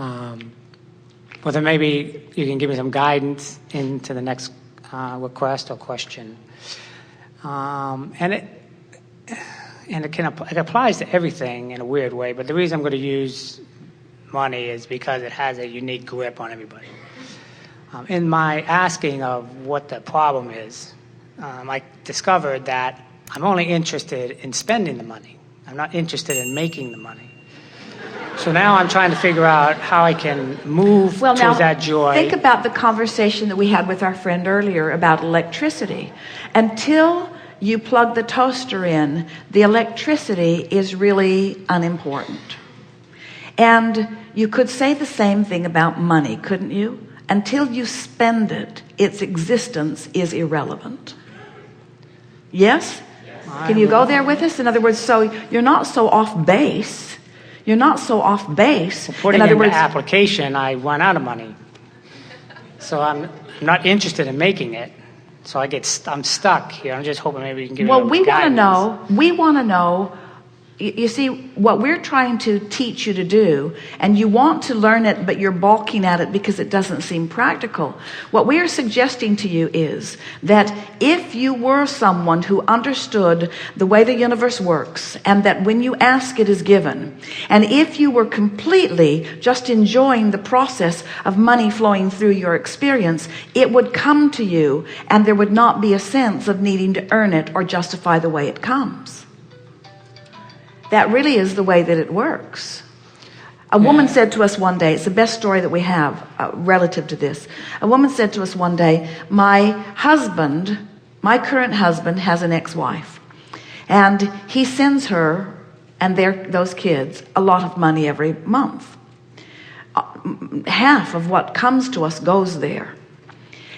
Well, then maybe you can give me some guidance into the next request or question. And it applies to everything in a weird way, but the reason I'm going to use money is because it has a unique grip on everybody. In my asking of what the problem is, I discovered that I'm only interested in spending the money. I'm not interested in making the money. So now I'm trying to figure out how I can move towards that joy. Think about the conversation that we had with our friend earlier about electricity. Until you plug the toaster in, the electricity is really unimportant. And you could say the same thing about money, couldn't you? Until you spend it, its existence is irrelevant. Yes? Can you go there with us? In other words, so you're not so off base. You're not so off base. Putting in the application, I run out of money. So I'm not interested in making it. So I'm stuck here. I'm just hoping maybe you can give me a little guidance. We want to know, you see, what we're trying to teach you to do, and you want to learn it, but you're balking at it because it doesn't seem practical. What we are suggesting to you is that if you were someone who understood the way the universe works, and that when you ask it is given, and if you were completely just enjoying the process of money flowing through your experience, it would come to you, and there would not be a sense of needing to earn it or justify the way it comes. That really is the way that it works. A woman said to us one day, it's the best story that we have relative to this. A woman said to us one day, my current husband has an ex-wife. And he sends her and those kids a lot of money every month. Half of what comes to us goes there.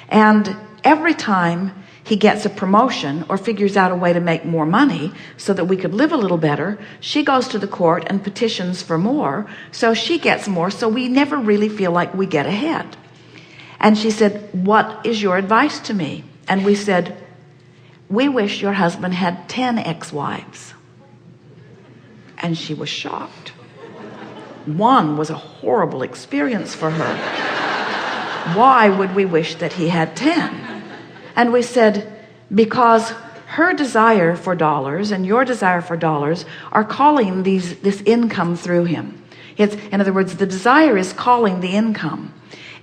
And every time he gets a promotion or figures out a way to make more money so that we could live a little better, she goes to the court and petitions for more, so she gets more, so we never really feel like we get ahead. And she said, what is your advice to me? And we said, we wish your husband had 10 ex-wives. And she was shocked. One was a horrible experience for her. Why would we wish that he had 10? And we said, because her desire for dollars and your desire for dollars are calling this income through him. In other words, the desire is calling the income.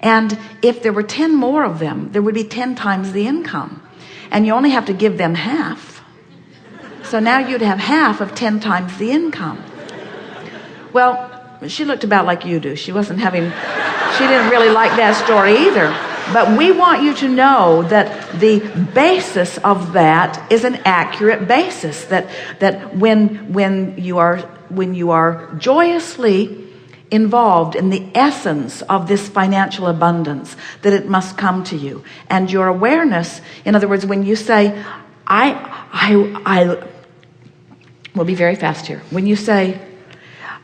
And if there were 10 more of them, there would be 10 times the income. And you only have to give them half. So now you'd have half of 10 times the income. Well, she looked about like you do. She didn't really like that story either. But we want you to know that the basis of that is an accurate basis. That when you are joyously involved in the essence of this financial abundance, that it must come to you. And your awareness, in other words, when you say, we'll be very fast here. When you say,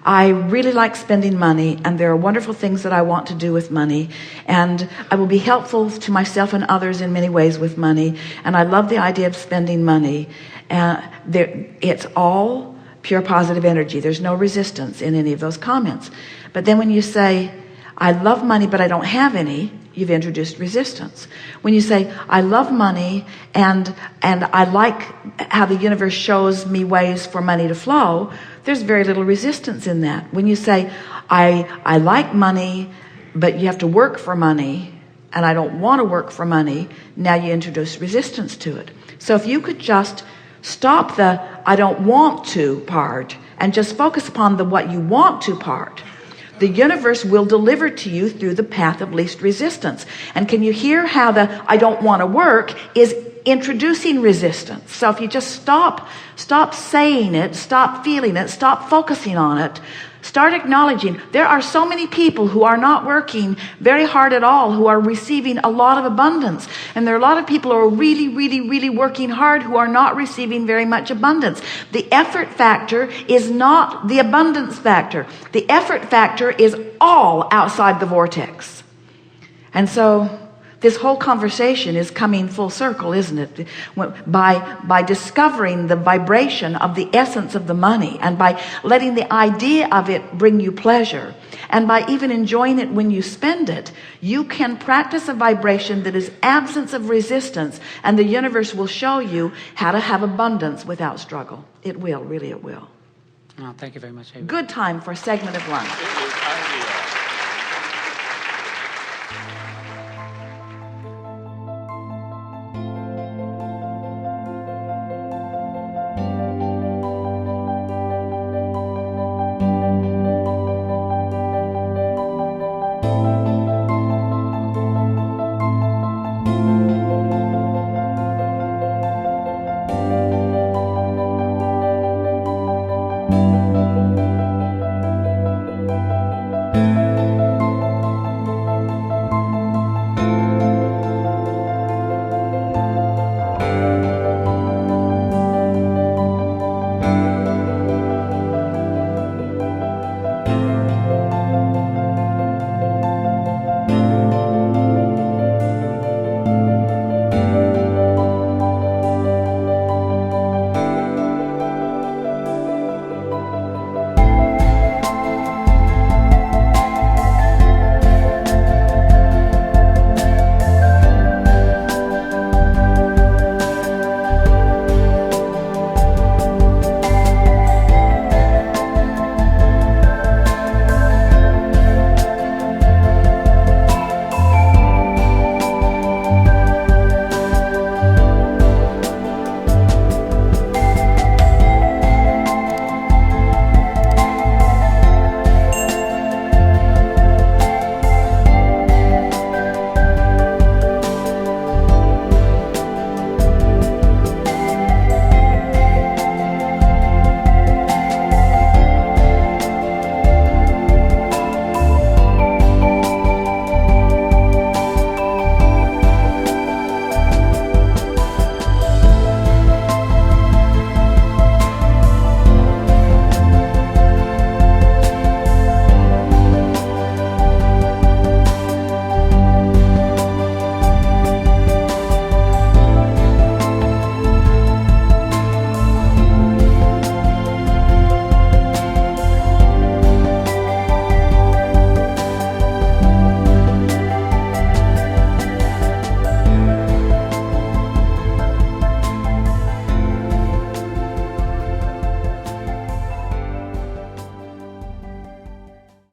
I really like spending money, and there are wonderful things that I want to do with money, and I will be helpful to myself and others in many ways with money, and I love the idea of spending money. It's all pure positive energy. There's no resistance in any of those comments. But then when you say, I love money, but I don't have any, you've introduced resistance. When you say, I love money, and I like how the universe shows me ways for money to flow, there's very little resistance in that. When you say, I like money, but you have to work for money, and I don't want to work for money, now you introduce resistance to it. So if you could just stop the I don't want to part and just focus upon the what you want to part, the universe will deliver to you through the path of least resistance. And can you hear how the I don't want to work is introducing resistance? So if you just stop saying it, stop feeling it, stop focusing on it, start acknowledging there are so many people who are not working very hard at all, who are receiving a lot of abundance. And there are a lot of people who are really, really, really working hard who are not receiving very much abundance. The effort factor is not the abundance factor. The effort factor is all outside the vortex. And so This whole conversation is coming full circle, isn't it? By discovering the vibration of the essence of the money, and by letting the idea of it bring you pleasure, and by even enjoying it when you spend it, you can practice a vibration that is absence of resistance, and the universe will show you how to have abundance without struggle. It will, really it will. Oh, thank you very much, Amy. Good time for a segment of lunch.